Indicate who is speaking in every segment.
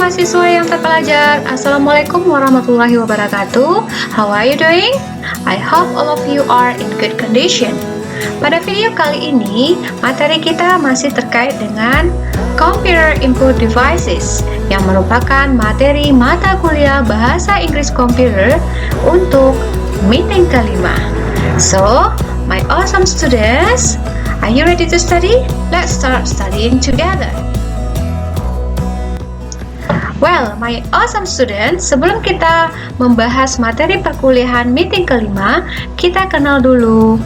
Speaker 1: mahasiswa yang terpelajar, Assalamualaikum warahmatullahi wabarakatuh. How are you doing? I hope all of you are in good condition. Pada video kali ini, materi kita masih terkait dengan Computer Input Devices yang merupakan materi mata kuliah Bahasa Inggris Komputer untuk meeting kelima. So, my awesome students, are you ready to study? Let's start studying together. Well, my awesome students, sebelum kita membahas materi perkuliahan meeting kelima, kita kenal dulu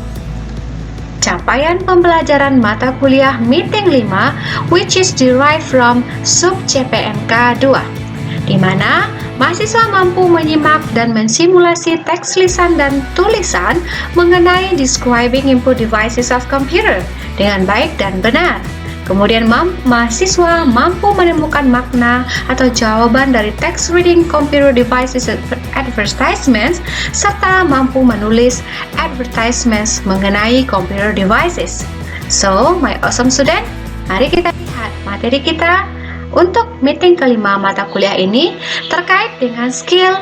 Speaker 1: capaian pembelajaran mata kuliah meeting 5 which is derived from sub CPNK 2, di mana mahasiswa mampu menyimak dan mensimulasi teks lisan dan tulisan mengenai describing input devices of computer dengan baik dan benar. Kemudian mahasiswa mampu menemukan makna atau jawaban dari text reading computer devices advertisements serta mampu menulis advertisements mengenai computer devices. So, my awesome student, mari kita lihat materi kita untuk meeting kelima mata kuliah ini terkait dengan skill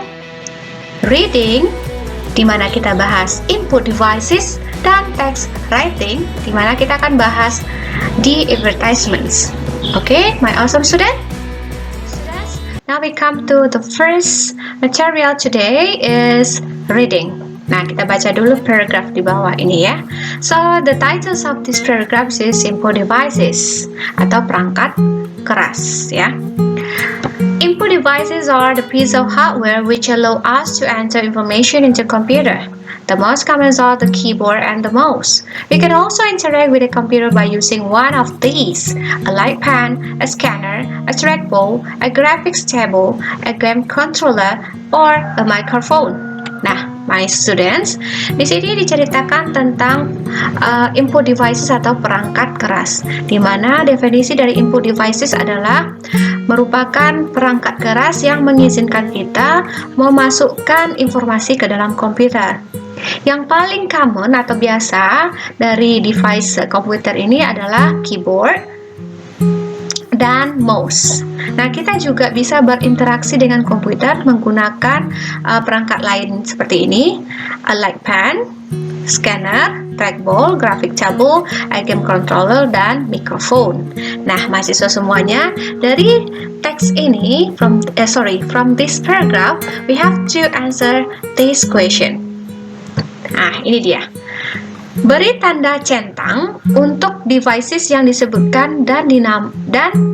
Speaker 1: reading, di mana kita bahas input devices, dan text writing, di mana kita akan bahas di advertisements. Okay, my awesome student? Students, now we come to the first material today is reading. Nah, kita baca dulu paragraph di bawah ini ya. So, the titles of this paragraph is input devices atau perangkat keras ya. Input devices are the piece of hardware which allow us to enter information into computer. The most common are the keyboard and the mouse. We can also interact with a computer by using one of these: a light pen, a scanner, a trackball, a graphics table, a game controller, or a microphone. Nah, my students, di sini diceritakan tentang input devices atau perangkat keras, di mana definisi dari input devices adalah merupakan perangkat keras yang mengizinkan kita memasukkan informasi ke dalam komputer. Yang paling common atau biasa dari device komputer ini adalah keyboard dan mouse. Nah, kita juga bisa berinteraksi dengan komputer menggunakan perangkat lain seperti ini: a light pen, scanner, trackball, graphic table, a game controller, dan microphone. Nah, mahasiswa semuanya, dari teks ini from this paragraph, we have to answer this question. Nah, ini dia. Beri tanda centang untuk devices yang disebutkan dan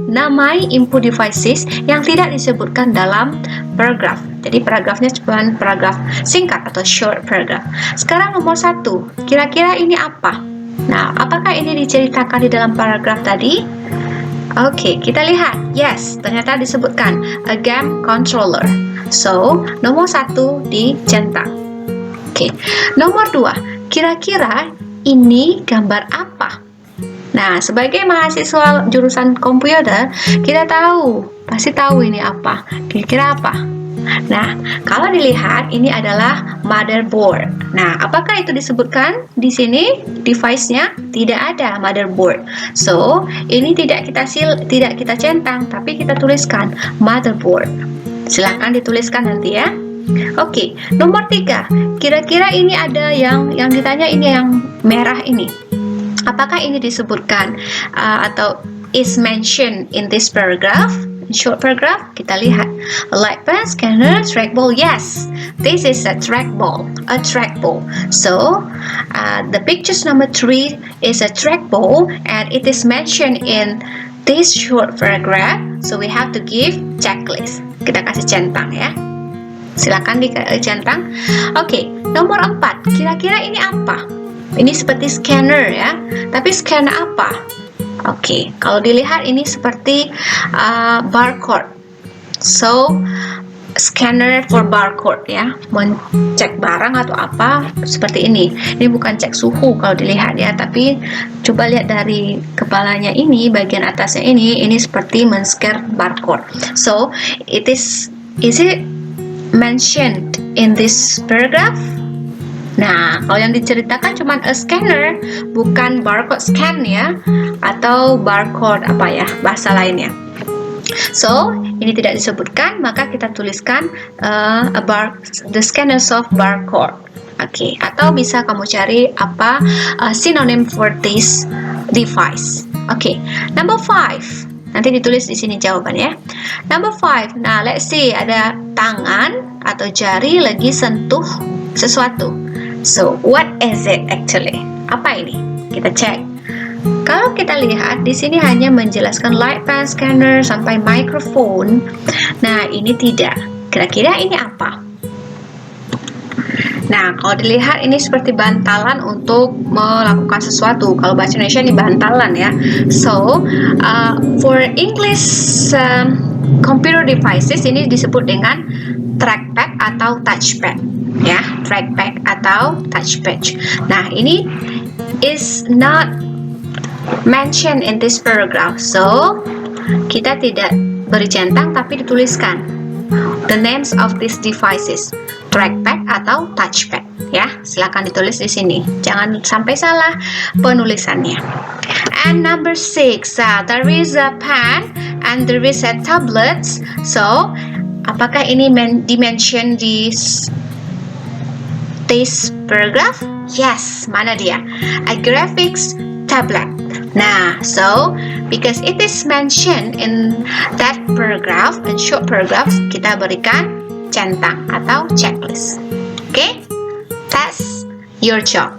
Speaker 1: namai input devices yang tidak disebutkan dalam paragraf. Jadi paragrafnya cuma paragraf singkat atau short paragraph. Sekarang nomor 1, kira-kira ini apa? Nah, apakah ini diceritakan di dalam paragraf tadi? Oke, kita lihat. Yes, ternyata disebutkan a game controller. So, nomor 1 dicentang. Oke, nomor 2, kira-kira ini gambar apa? Nah, sebagai mahasiswa jurusan komputer, kita pasti tahu ini apa. Kira-kira apa? Nah, kalau dilihat ini adalah motherboard. Nah, apakah itu disebutkan di sini device-nya? Tidak ada motherboard. So, ini tidak kita centang, tapi kita tuliskan motherboard. Silahkan dituliskan nanti ya. Oke, nomor 3, kira-kira ini ada yang ditanya ini yang merah ini. Apakah ini disebutkan atau is mentioned in this paragraph? Short paragraph, kita lihat. A light pen, scanner, trackball. Yes, this is a trackball. So, the pictures number 3 is a trackball and it is mentioned in this short paragraph. So, we have to give checklist. Kita kasih centang ya. Silakan dicentang. Oke, nomor 4, kira-kira ini apa? Ini seperti scanner ya, tapi scanner apa? Oke, kalau dilihat ini seperti barcode. So, scanner for barcode ya, mencek barang atau apa seperti ini. Ini bukan cek suhu kalau dilihat ya, tapi coba lihat dari kepalanya ini, bagian atasnya ini seperti men-scan barcode. So, is it mentioned in this paragraph? Nah, kalau yang diceritakan cuma a scanner, bukan barcode scan ya, atau barcode apa ya, bahasa lainnya. So, ini tidak disebutkan, maka kita tuliskan the scanners of barcode. Oke, atau bisa kamu cari apa synonym for this device. Oke, number 5. Nanti ditulis di sini jawabannya. Number 5. Nah, let's see, ada tangan atau jari lagi sentuh sesuatu. So, what is it actually? Apa ini? Kita cek. Kalau kita lihat di sini hanya menjelaskan light pen scanner sampai microphone. Nah, ini tidak. Kira-kira ini apa? Nah, kalau dilihat ini seperti bantalan untuk melakukan sesuatu. Kalau bahasa Indonesia ini bantalan ya. So, for English computer devices ini disebut dengan trackpad atau touchpad. Ya, trackpad atau touchpad. Nah, ini is not mentioned in this paragraph. So, kita tidak beri centang tapi dituliskan the names of these devices, trackpad atau touchpad. Ya, silakan ditulis di sini. Jangan sampai salah penulisannya. And number 6, there is a pen and there is a tablet. So, apakah ini dimention di this paragraph? Yes, mana dia? A graphics tablet. Nah, so because it is mentioned in that paragraph, in short paragraph, kita berikan centang atau checklist. Okay, that's your job.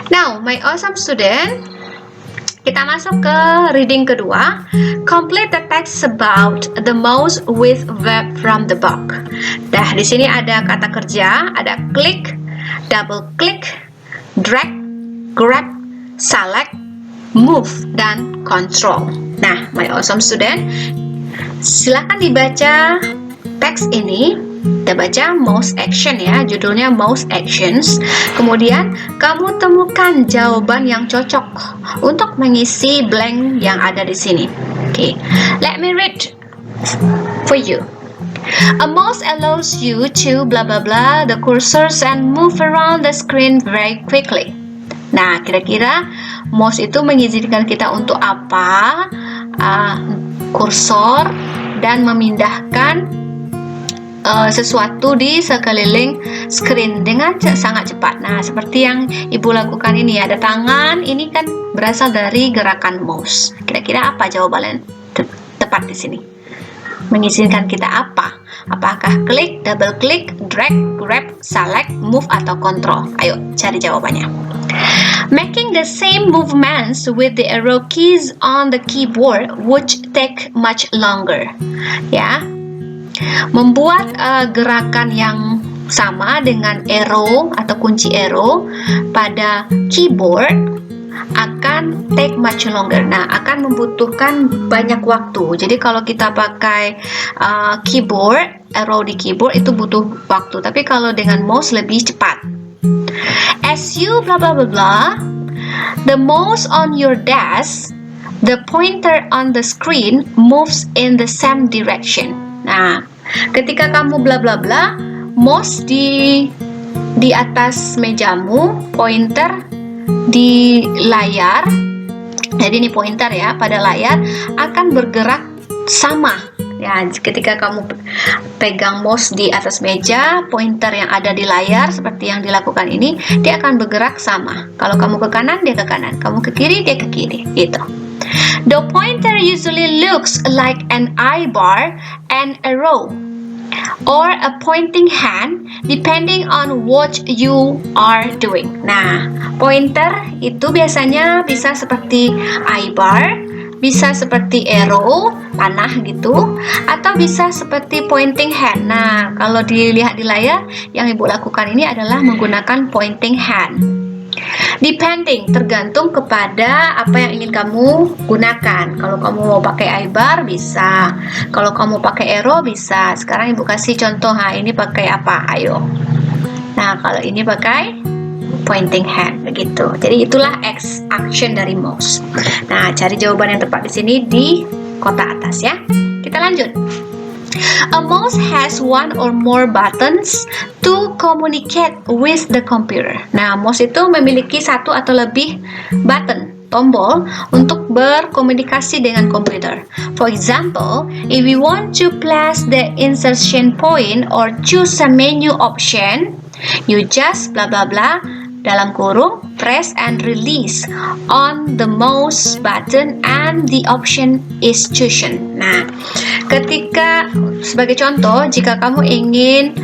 Speaker 1: Now, my awesome student, kita masuk ke reading kedua. Complete the text about the mouse with verb from the book. Nah, di sini ada kata kerja, ada click, double click, drag, grab, select, move, dan control. Nah, my awesome student, silakan dibaca teks ini. Kita baca mouse action ya, judulnya mouse actions. Kemudian kamu temukan jawaban yang cocok untuk mengisi blank yang ada di sini. Okay, let me read for you. A mouse allows you to blah blah blah the cursors and move around the screen very quickly. Nah, kira-kira mouse itu mengizinkan kita untuk apa? Kursor dan memindahkan sesuatu di sekeliling screen dengan sangat cepat. Nah, seperti yang ibu lakukan ini, ada tangan, ini kan berasal dari gerakan mouse. Kira-kira apa jawaban tepat di sini? Mengizinkan kita apa? Apakah klik, double klik, drag, grab, select, move, atau control? Ayo cari jawabannya. Making the same movements with the arrow keys on the keyboard would take much longer. Ya, membuat gerakan yang sama dengan arrow atau kunci arrow pada keyboard akan take much longer. Nah, akan membutuhkan banyak waktu. Jadi kalau kita pakai keyboard, arrow di keyboard itu butuh waktu. Tapi kalau dengan mouse lebih cepat. As you blah blah blah blah, the mouse on your desk, the pointer on the screen moves in the same direction. Nah, ketika kamu bla bla bla, mouse di atas mejamu, pointer di layar. Jadi ini pointer ya, pada layar akan bergerak sama. Ya, ketika kamu pegang mouse di atas meja, pointer yang ada di layar seperti yang dilakukan ini, dia akan bergerak sama. Kalau kamu ke kanan, dia ke kanan. Kamu ke kiri, dia ke kiri. Gitu. The pointer usually looks like an eye-bar and arrow or a pointing hand depending on what you are doing. Nah, pointer itu biasanya bisa seperti eye-bar, bisa seperti arrow, panah gitu, atau bisa seperti pointing hand. Nah, kalau dilihat di layar, yang ibu lakukan ini adalah menggunakan pointing hand. Depending, tergantung kepada apa yang ingin kamu gunakan. Kalau kamu mau pakai eye-bar bisa, kalau kamu pakai arrow bisa. Sekarang ibu kasih contoh, ini pakai apa? Ayo. Nah, kalau ini pakai pointing hand, begitu. Jadi itulah action dari mouse. Nah, cari jawaban yang tepat di sini di kotak atas ya. Kita lanjut. A mouse has one or more buttons to communicate with the computer. Nah, mouse itu memiliki satu atau lebih button tombol untuk berkomunikasi dengan komputer. For example, if you want to place the insertion point or choose a menu option, you just bla bla bla dalam kurung press and release on the mouse button and the option is chosen. Nah, ketika sebagai contoh, jika kamu ingin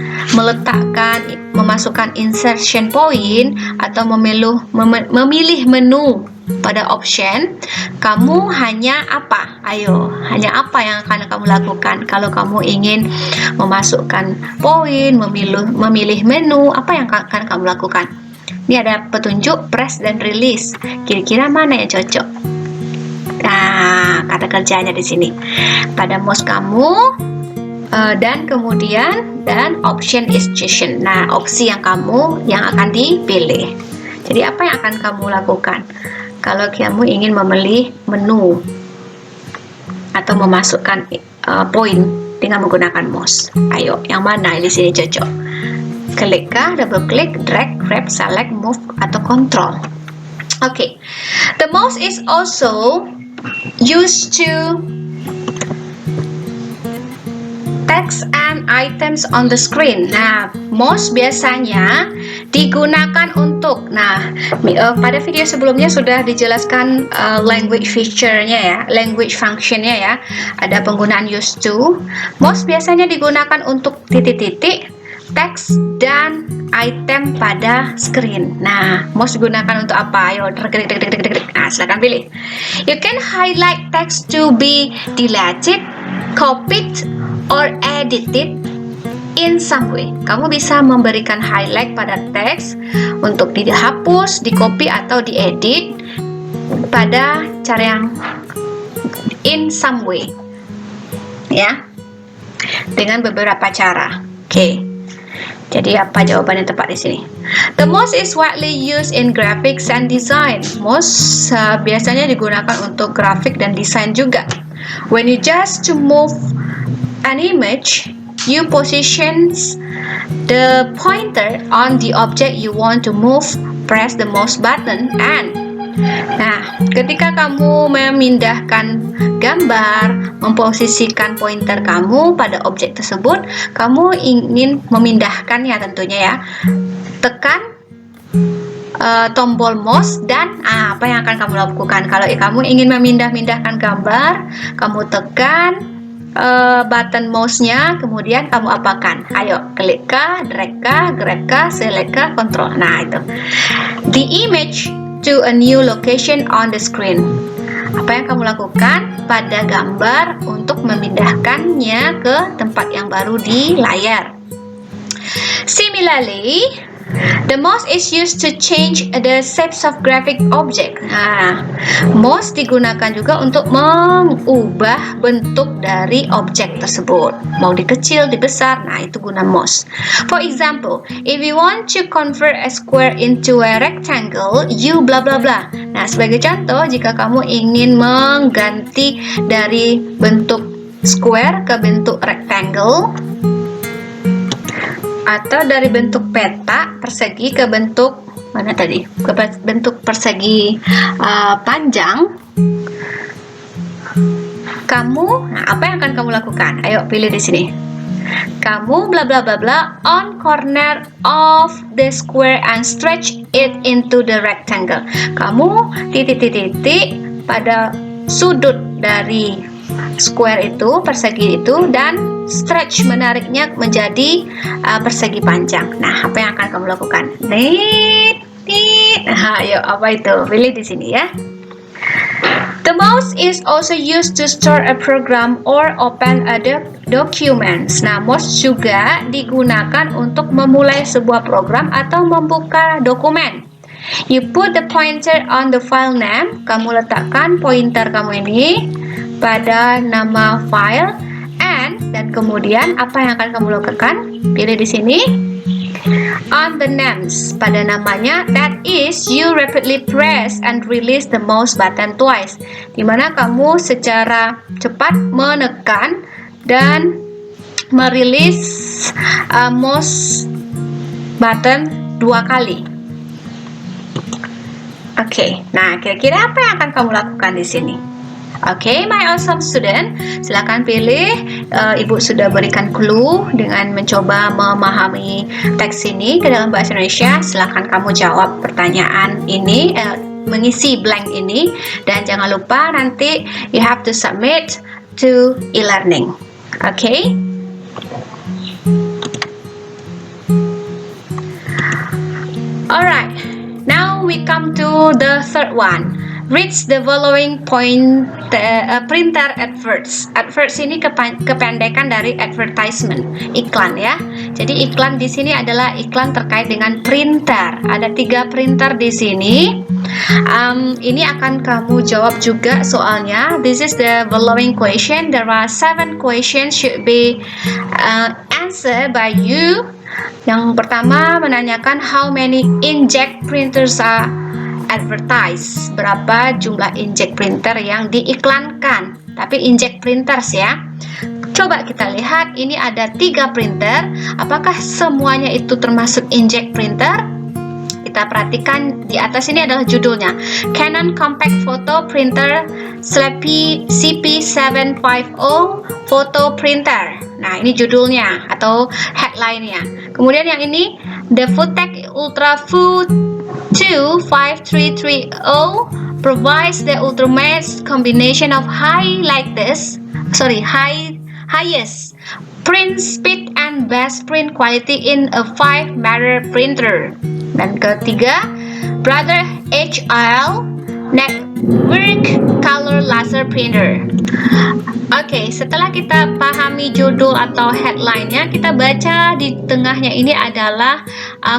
Speaker 1: memasukkan insertion point atau memilih menu pada option, kamu hanya apa? Hanya apa yang akan kamu lakukan? Kalau kamu ingin memasukkan poin, memilih menu, apa yang akan kamu lakukan? Ini ada petunjuk press dan release. Kira-kira mana yang cocok? Nah, kata kerjanya di sini. Pada mouse kamu dan kemudian option is chosen. Nah, opsi yang akan dipilih. Jadi apa yang akan kamu lakukan kalau kamu ingin memilih menu atau memasukkan poin dengan menggunakan mouse? Ayo, yang mana di sini cocok? Klik kah, double klik, drag, grab, select, move, atau control. Okay. The mouse is also used to text and items on the screen. Nah, mouse biasanya digunakan untuk, pada video sebelumnya sudah dijelaskan language feature-nya ya, language function-nya ya. Ada penggunaan used to. Mouse biasanya digunakan untuk titik-titik, teks dan item pada screen. Nah, mouse digunakan untuk apa? Ayo, nah, silakan pilih. You can highlight text to be deleted, copied, or edited in some way. Kamu bisa memberikan highlight pada teks untuk dihapus, di-copy atau diedit pada cara yang in some way. Ya. Dengan beberapa cara. Oke. Jadi apa jawaban yang tepat di sini? The mouse is widely used in graphics and design. Mouse biasanya digunakan untuk grafik dan desain juga. When you just to move an image, you position the pointer on the object you want to move, press the mouse button and ketika kamu memindahkan gambar, memposisikan pointer kamu pada objek tersebut, kamu ingin memindahkannya tentunya ya. Tekan tombol mouse dan apa yang akan kamu lakukan? Kalau kamu ingin memindahkan gambar, kamu tekan button mouse-nya, kemudian kamu apakan? Ayo, klik kah, drag kah, grab kah, select kah, control. Nah, itu. The image to a new location on the screen. Apa yang kamu lakukan pada gambar untuk memindahkannya ke tempat yang baru di layar. Similarly, the mouse is used to change the shapes of graphic object. Mouse digunakan juga untuk mengubah bentuk dari objek tersebut. Mau dikecil, dibesar, itu guna mouse. For example, if you want to convert a square into a rectangle, you bla bla bla. Nah, sebagai contoh, jika kamu ingin mengganti dari bentuk square ke bentuk rectangle, atau dari bentuk peta persegi ke bentuk bentuk persegi panjang, apa yang akan kamu lakukan? Ayo pilih di sini. Kamu bla bla bla bla on corner of the square and stretch it into the rectangle. Kamu titik-titik pada sudut dari square itu, persegi itu, dan stretch, menariknya menjadi persegi panjang. Nah, apa yang akan kamu lakukan? Ayo, apa itu? Pilih di sini ya. The mouse is also used to store a program or open a document. Nah, mouse juga digunakan untuk memulai sebuah program atau membuka dokumen. You put the pointer on the file name. Kamu letakkan pointer kamu ini pada nama file dan kemudian apa yang akan kamu lakukan? Pilih di sini. On the names, pada namanya, that is you rapidly press and release the mouse button twice. Dimana kamu secara cepat menekan dan merilis mouse button 2 kali. Oke, nah kira-kira apa yang akan kamu lakukan di sini? Oke, my awesome student, silakan pilih. Ibu sudah berikan clue dengan mencoba memahami teks ini ke dalam bahasa Indonesia. Silakan kamu jawab pertanyaan ini, mengisi blank ini, dan jangan lupa nanti you have to submit to e-learning. Oke? Alright, now we come to the third one. Read the following printer adverts. Adverts ini kependekan dari advertisement, iklan ya. Jadi iklan di sini adalah iklan terkait dengan printer. Ada 3 printer di sini. Ini akan kamu jawab juga soalnya. This is the following question. There are 7 questions should be answered by you. Yang pertama menanyakan how many inkjet printers are advertised. Berapa jumlah inkjet printer yang diiklankan? Tapi inkjet printers ya. Coba kita lihat, ini ada 3 printer. Apakah semuanya itu termasuk inkjet printer? Kita perhatikan di atas ini adalah judulnya, Canon Compact Photo Printer CP750 Photo Printer. Nah, ini judulnya atau headline-nya. Kemudian yang ini, The Futech Ultra Fu 25330 provides the ultimate combination of highest print speed and best print quality in a 5-matter printer. Dan ketiga, Brother HL Network Color Laser Printer. Oke, setelah kita pahami judul atau headline-nya, kita baca di tengahnya ini adalah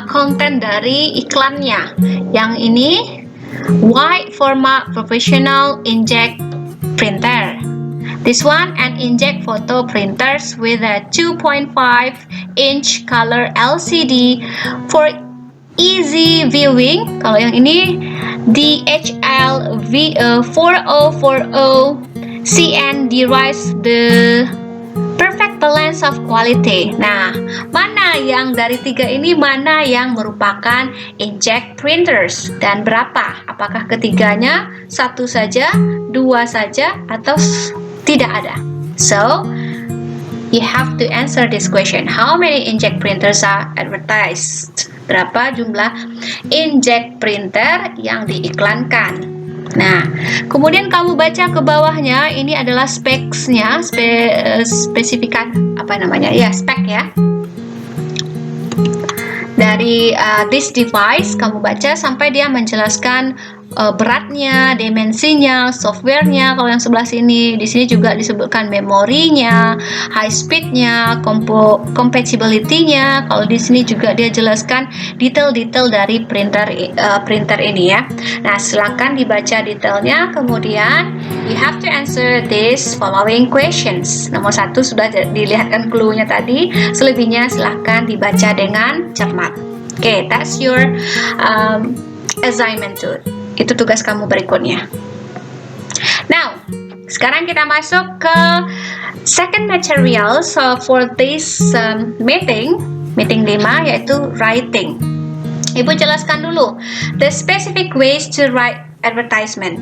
Speaker 1: konten dari iklannya. Yang ini, wide format professional inkjet printer. This one, an inkjet photo printers with a 2.5-inch color LCD for easy viewing. Kalau yang ini, DHL 4040 CN derives the perfect balance of quality. Nah, mana yang dari 3 ini, mana yang merupakan inkjet printers dan berapa? Apakah ketiganya 1 saja, 2 saja, atau tidak ada? So, you have to answer this question. How many inkjet printers are advertised? Berapa jumlah inkjet printer yang diiklankan? Nah, kemudian kamu baca ke bawahnya, ini adalah specs-nya, spesifikan apa namanya? Ya, spek ya. Dari this device kamu baca sampai dia menjelaskan beratnya, dimensinya, softwarenya. Kalau yang sebelah sini, di sini juga disebutkan memorinya, high speednya, compatibility-nya. Kalau di sini juga dia jelaskan detail-detail dari printer ini ya. Nah, silakan dibaca detailnya. Kemudian you have to answer this following questions. Nomor 1 sudah dilihatkan clue-nya tadi. Selebihnya silakan dibaca dengan cermat. Okay, that's your assignment too. Itu tugas kamu berikutnya. Now, sekarang kita masuk ke second material for this meeting 5, yaitu writing. Ibu jelaskan dulu the specific ways to write advertisement.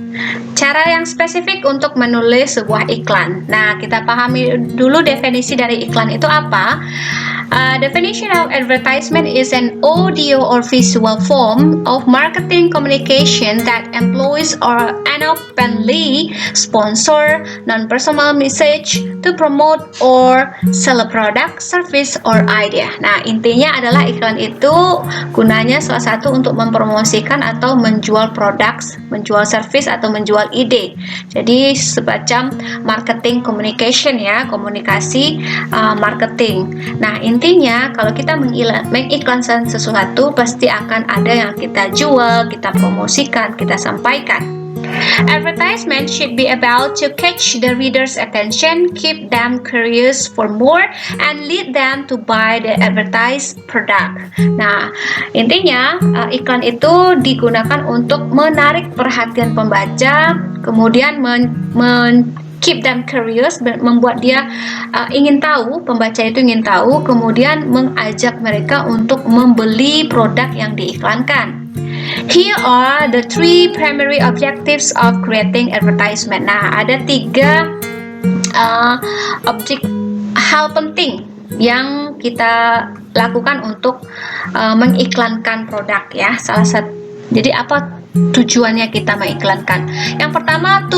Speaker 1: Cara yang spesifik untuk menulis sebuah iklan. Nah, kita pahami dulu definisi dari iklan itu apa. Definition of advertisement is an audio or visual form of marketing communication that employs or openly sponsor non-personal message to promote or sell a product, service, or idea. Nah, intinya adalah iklan itu gunanya salah satu untuk mempromosikan atau menjual produk, menjual service, atau menjual ide. Jadi semacam marketing communication ya, komunikasi marketing. Nah, intinya kalau kita mengiklankan sesuatu pasti akan ada yang kita jual, kita promosikan, kita sampaikan. Advertisement should be about to catch the reader's attention, keep them curious for more, and lead them to buy the advertised product. Nah, intinya iklan itu digunakan untuk menarik perhatian pembaca, kemudian keep them curious, membuat dia ingin tahu, pembaca itu ingin tahu, kemudian mengajak mereka untuk membeli produk yang diiklankan. Here are the three primary objectives of creating advertisement. Nah, ada tiga hal penting yang kita lakukan untuk mengiklankan produk ya. Jadi apa tujuannya kita mengiklankan? Yang pertama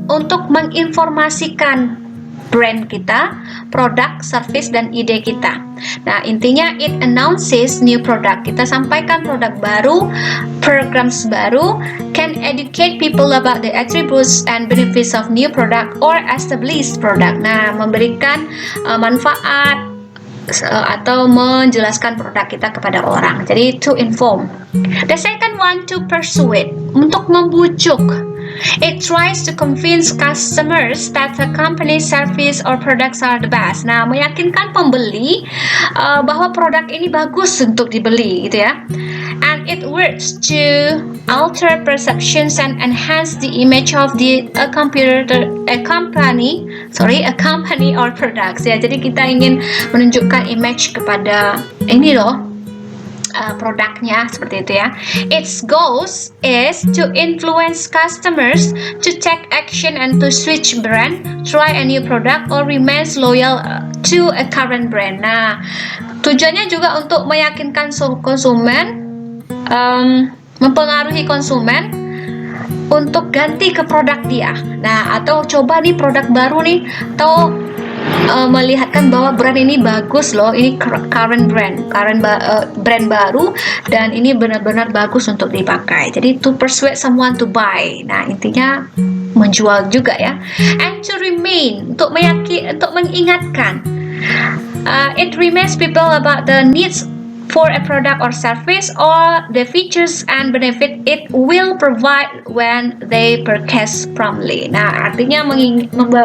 Speaker 1: untuk menginformasikan brand kita, produk, service, dan ide kita. Nah, intinya it announces new product. Kita sampaikan produk baru, programs baru, can educate people about the attributes and benefits of new product or established product. Nah, memberikan manfaat atau menjelaskan produk kita kepada orang. Jadi to inform. The second one, to persuade, untuk membujuk. It tries to convince customers that the company's service or products are the best. Nah, meyakinkan pembeli bahwa produk ini bagus untuk dibeli, gitu ya. And it works to alter perceptions and enhance the image of a company or products. Ya, jadi kita ingin menunjukkan image kepada ini loh. Produknya seperti itu ya. Its goals is to influence customers to take action and to switch brand, try a new product, or remains loyal to a current brand. Nah, tujuannya juga untuk meyakinkan konsumen, mempengaruhi konsumen untuk ganti ke produk dia. Nah, atau coba nih produk baru nih, atau melihatkan bahwa brand ini bagus loh, ini current brand baru dan ini benar-benar bagus untuk dipakai. Jadi to persuade someone to buy. Nah, intinya menjual juga ya. And to remain, untuk mengingatkan. It reminds people about the needs for a product or service or the features and benefit it will provide when they purchase promptly. Nah, artinya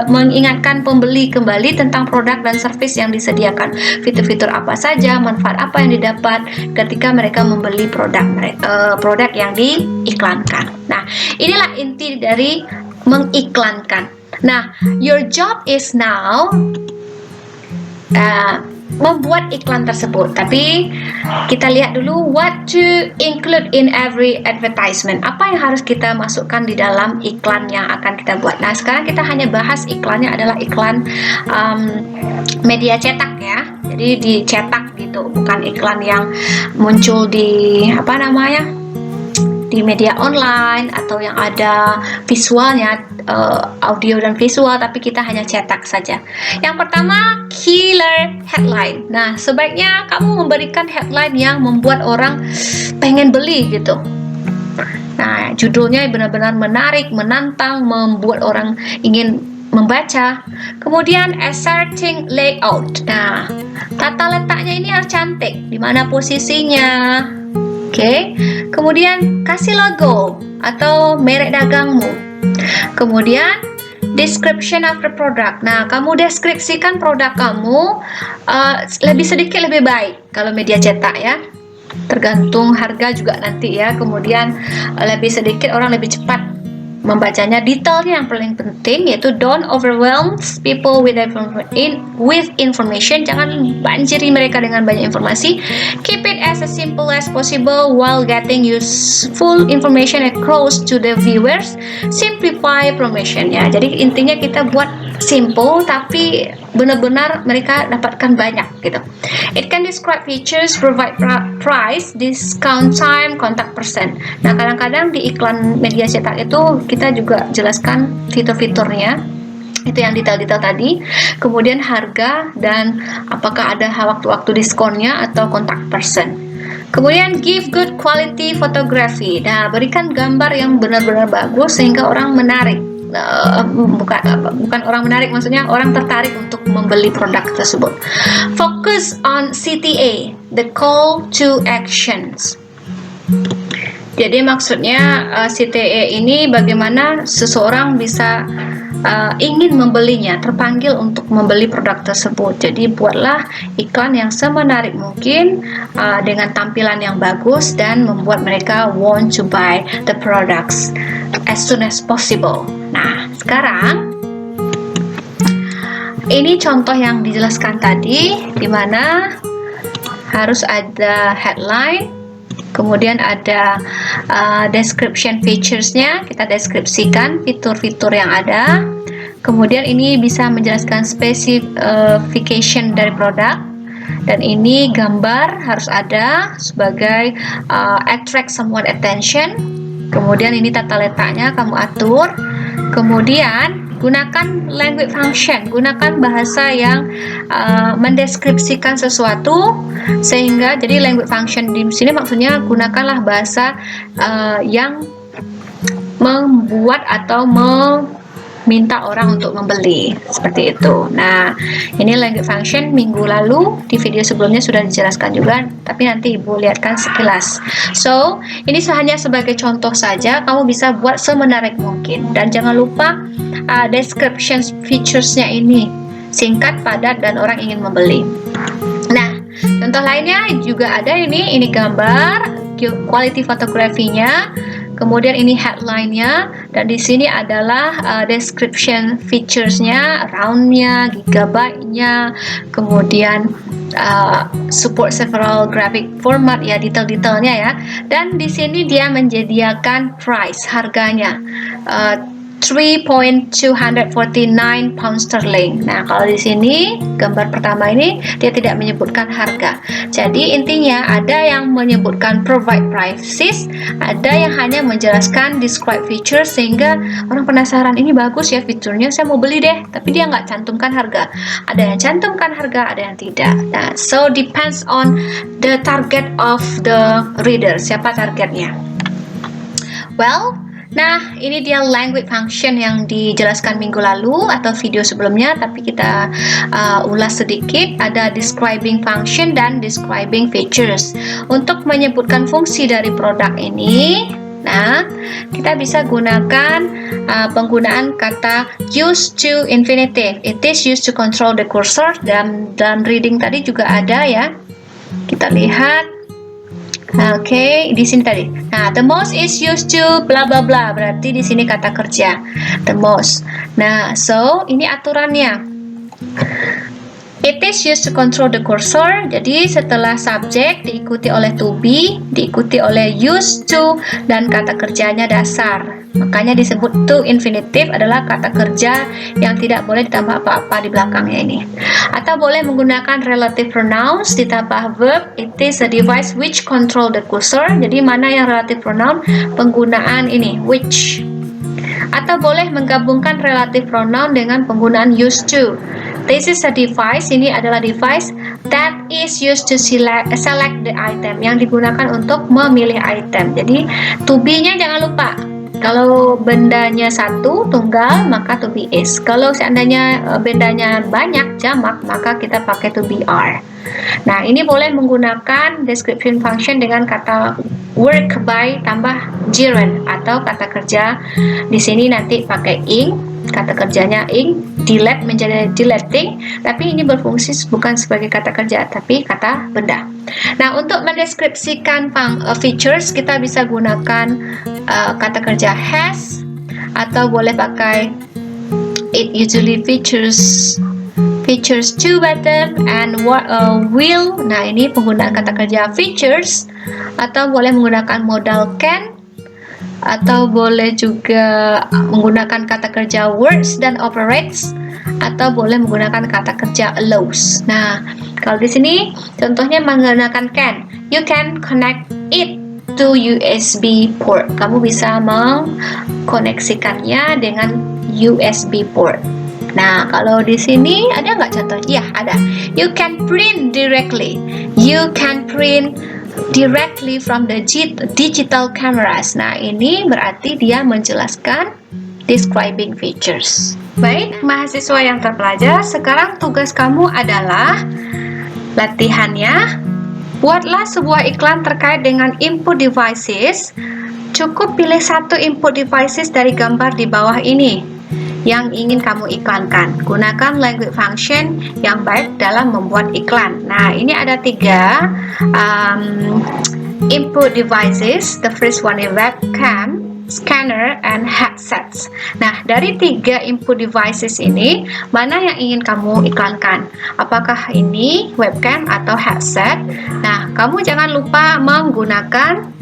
Speaker 1: mengingatkan pembeli kembali tentang produk dan service yang disediakan, fitur-fitur apa saja, manfaat apa yang didapat ketika mereka membeli produk yang diiklankan. Nah, inilah inti dari mengiklankan. Nah, your job is now membuat iklan tersebut. Tapi kita lihat dulu what to include in every advertisement. Apa yang harus kita masukkan di dalam iklan yang akan kita buat. Nah, sekarang kita hanya bahas iklannya adalah iklan media cetak ya. Jadi dicetak gitu, bukan iklan yang muncul di di media online atau yang ada visualnya, audio dan visual, tapi kita hanya cetak saja. Yang pertama, killer headline. Nah, sebaiknya kamu memberikan headline yang membuat orang pengen beli gitu. Nah, judulnya benar-benar menarik, menantang, membuat orang ingin membaca. Kemudian asserting layout. Nah, tata letaknya ini harus cantik. Di mana posisinya? Oke. Kemudian kasih logo atau merek dagangmu. Kemudian description of the product. Nah, kamu deskripsikan produk kamu lebih sedikit lebih baik kalau media cetak ya. Tergantung harga juga nanti ya. Kemudian lebih sedikit orang lebih cepat membacanya. Detailnya yang paling penting yaitu don't overwhelm people with information. Jangan banjiri mereka dengan banyak informasi. Keep it as simple as possible while getting useful information across to the viewers. Simplify promotion ya. Jadi intinya kita buat simple tapi benar-benar mereka dapatkan banyak gitu. It can describe features, provide price, discount time, contact person. Nah, kadang-kadang di iklan media cetak itu kita juga jelaskan fitur-fiturnya. Itu yang detail-detail tadi. Kemudian harga dan apakah ada waktu-waktu diskonnya atau contact person. Kemudian give good quality photography. Nah, berikan gambar yang benar-benar bagus sehingga orang menarik. Bukan orang menarik, maksudnya orang tertarik untuk membeli produk tersebut. Focus on CTA, the call to actions. Jadi maksudnya CTA ini bagaimana seseorang bisa ingin membelinya, terpanggil untuk membeli produk tersebut. Jadi buatlah iklan yang semenarik mungkin dengan tampilan yang bagus dan membuat mereka want to buy the products as soon as possible. Nah, sekarang ini contoh yang dijelaskan tadi, di mana harus ada headline, Kemudian ada description features-nya, kita deskripsikan fitur-fitur yang ada. Kemudian ini bisa menjelaskan specification dari produk. Dan ini gambar harus ada sebagai attract someone attention. Kemudian ini tata letaknya kamu atur. Kemudian gunakan language function, gunakan bahasa yang mendeskripsikan sesuatu, sehingga jadi language function di sini maksudnya gunakanlah bahasa yang membuat atau meminta orang untuk membeli, seperti itu. Nah, ini language function minggu lalu di video sebelumnya sudah dijelaskan juga, tapi nanti Ibu lihatkan sekilas. So, ini hanya sebagai contoh saja, kamu bisa buat semenarik mungkin. Dan jangan lupa description features-nya ini singkat, padat, dan orang ingin membeli. Nah, contoh lainnya juga ada ini gambar, quality fotografinya. Kemudian ini headline-nya, dan di sini adalah description features-nya, round-nya, gigabyte-nya, kemudian support several graphic format, ya detail-detailnya ya. Dan di sini dia menyediakan price, harganya 3.249 pound sterling. Nah, kalau di sini gambar pertama ini dia tidak menyebutkan harga. Jadi intinya ada yang menyebutkan provide prices, ada yang hanya menjelaskan describe features, sehingga orang penasaran, ini bagus ya fiturnya, saya mau beli deh, tapi dia nggak cantumkan harga. Ada yang cantumkan harga, ada yang tidak. Nah, so depends on the target of the reader, siapa targetnya. Well, nah, ini dia language function yang dijelaskan minggu lalu atau video sebelumnya, tapi kita ulas sedikit. Ada describing function dan describing features. Untuk menyebutkan fungsi dari produk ini, nah, kita bisa gunakan penggunaan kata use to infinitive. It is used to control the cursor. Dan reading tadi juga ada ya. Kita lihat. Oke, di sini tadi. Nah, the most is used to bla bla bla, berarti di sini kata kerja the most. Nah, so ini aturannya. It is used to control the cursor. Jadi setelah subjek diikuti oleh to be, diikuti oleh used to, dan kata kerjanya dasar. Makanya disebut to infinitive adalah kata kerja yang tidak boleh ditambah apa-apa di belakangnya ini. Atau boleh menggunakan relative pronouns ditambah verb. It is a device which control the cursor. Jadi mana yang relative pronoun? Penggunaan ini which. Atau boleh menggabungkan relative pronoun dengan penggunaan used to. This is a device, ini adalah device that is used to select the item, yang digunakan untuk memilih item. Jadi to be-nya jangan lupa. Kalau bendanya satu, tunggal, maka to be is. Kalau seandainya bendanya banyak, jamak, maka kita pakai to be are. Nah, ini boleh menggunakan description function dengan kata work by tambah gerund atau kata kerja. Di sini nanti pakai ing, kata kerjanya ing, delete menjadi deleting, tapi ini berfungsi bukan sebagai kata kerja, tapi kata benda. Nah, untuk mendeskripsikan features, kita bisa gunakan kata kerja has, atau boleh pakai it usually features two button and will. Nah, ini penggunaan kata kerja features, atau boleh menggunakan modal can, atau boleh juga menggunakan kata kerja works dan operates, atau boleh menggunakan kata kerja allows. Nah, kalau di sini contohnya menggunakan can. You can connect it to USB port. Kamu bisa mengkoneksikannya dengan USB port. Nah, kalau di sini ada nggak contoh? Ya, ada. You can print directly. You can print directly from the digital cameras. Nah, ini berarti dia menjelaskan describing features. Baik, mahasiswa yang terpelajar, sekarang tugas kamu adalah latihannya. Buatlah sebuah iklan terkait dengan input devices. Cukup pilih satu input devices dari gambar di bawah ini yang ingin kamu iklankan. Gunakan language function yang baik dalam membuat iklan. Nah, ini ada 3 input devices. The first one is webcam. scanner, and headsets. Nah, dari 3 input devices ini, mana yang ingin kamu iklankan? Apakah ini webcam atau headset? Nah, kamu jangan lupa menggunakan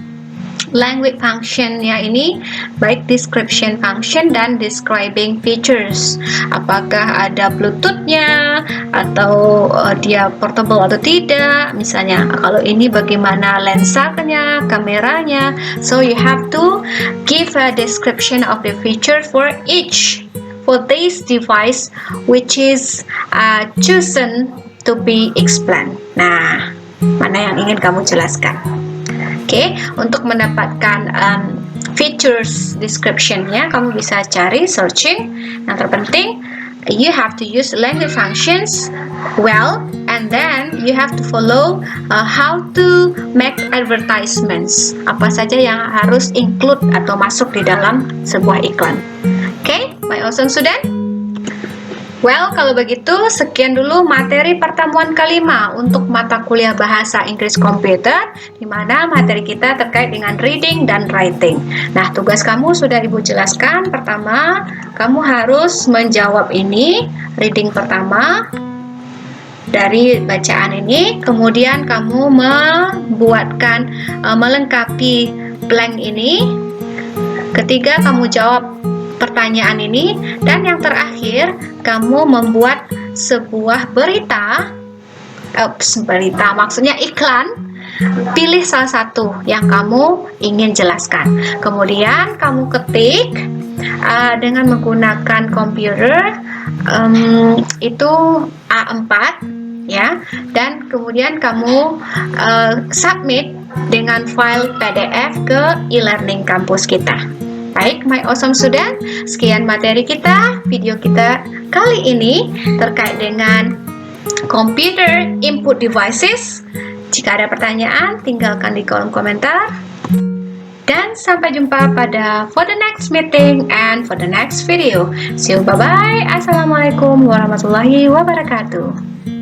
Speaker 1: language function-nya ini, baik description function dan describing features. Apakah ada Bluetooth-nya atau dia portable atau tidak, misalnya kalau ini bagaimana lensanya, kameranya. So you have to give a description of the feature for each for this device which is chosen to be explained. Nah, mana yang ingin kamu jelaskan? Oke, untuk mendapatkan features description-nya, kamu bisa cari searching. Yang terpenting, you have to use language functions well, and then you have to follow how to make advertisements. Apa saja yang harus include atau masuk di dalam sebuah iklan. Oke, my awesome student. Well, kalau begitu, sekian dulu materi pertemuan kelima untuk mata kuliah Bahasa Inggris Komputer, di mana materi kita terkait dengan reading dan writing. Nah, tugas kamu sudah Ibu jelaskan. Pertama, kamu harus menjawab ini, reading pertama, dari bacaan ini, kemudian kamu membuatkan, melengkapi blank ini. Ketiga, kamu jawab pertanyaan ini, dan yang terakhir kamu membuat sebuah berita maksudnya iklan. Pilih salah satu yang kamu ingin jelaskan, kemudian kamu ketik dengan menggunakan komputer itu A4 ya, dan kemudian kamu submit dengan file PDF ke e-learning kampus kita. Baik, my awesome student, sekian materi kita, video kita kali ini terkait dengan computer input devices. Jika ada pertanyaan, tinggalkan di kolom komentar. Dan sampai jumpa pada for the next meeting and for the next video. See you, bye-bye. Assalamualaikum warahmatullahi wabarakatuh.